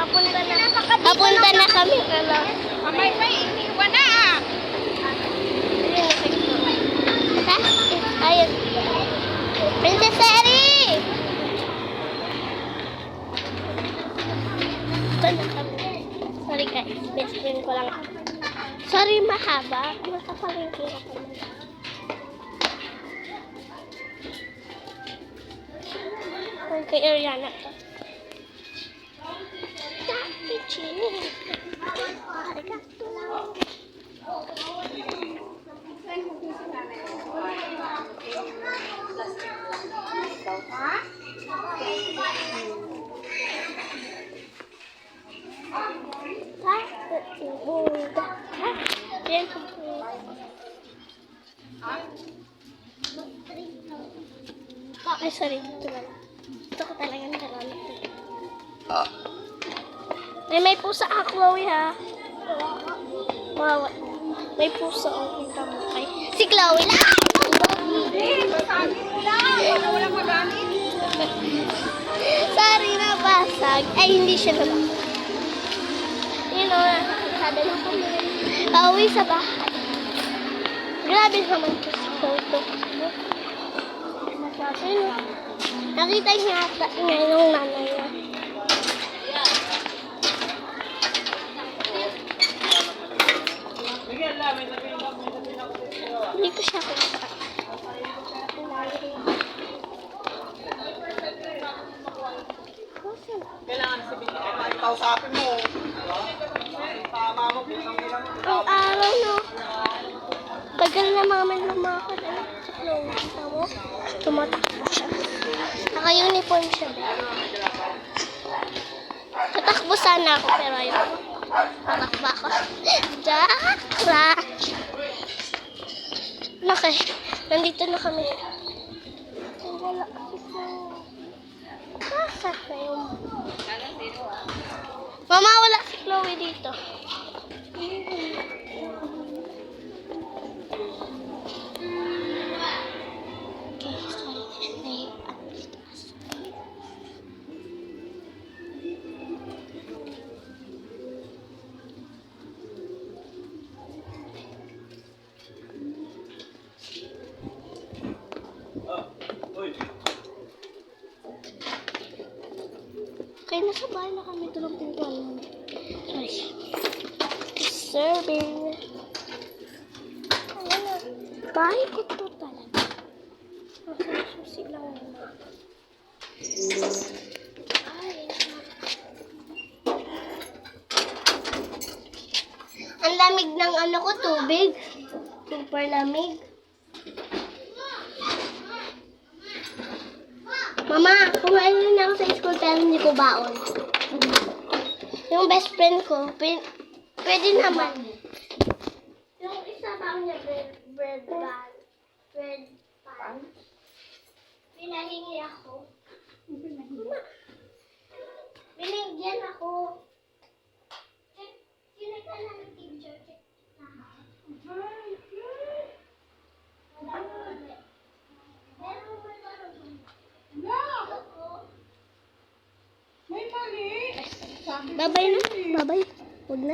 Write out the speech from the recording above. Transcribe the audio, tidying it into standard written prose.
Papunta na kami. May iniwan na. Ayun. Princess Eri! Sorry guys, best friend ko lang. Sorry mahaba. Nasa palengke ako. Kay Ariana to. Ay, sorry. Ito na lang. Ito ko talagang karami. May pusa ka, Chloe, ha? Wow. May pusa ang kita mo. Ay, si Chloe lang! Walang magamit. Sorry, nabasag. Ay, hindi siya nabasag. You know, sabi lang po. Pauwi sa bahay. Grabe naman po si Toto. Nakita niya ata yung nanay niya. Hindi ko siya kita. Kailangan sabihin ko, ikausapin mo. Tama mo, pinang-ilang mo. Ang araw, no? Tagal na namin lumakad. Ano? Sa Chloe. Tama? Tumatakbo siya. Naka-uniform siya. Tatakbo sana ako, pero ayoko. Tatakbo ako. Jack! Okay. Nandito na kami. Wala kasi sa... Nasaan na yung... Mama, wala si Chloe dito. Okay, sorry. Kaya nasa bahay na kami, tulong pintuan namin. Sorry. Serving. Ayan na. Bahay ko to talaga. Okay, susi lang naman. Ay. Ang lamig ng ano ko, tubig. Super lamig. Mama, kumain na ako sa school pero hindi ko baon. Yung best friend ko, pwede naman. Yung isa baon niya, bread pan. Pinahingi ako. Mama, binigyan ako. Sino ka na ng teacher? May mali. Babay na. Babay. Huwag na.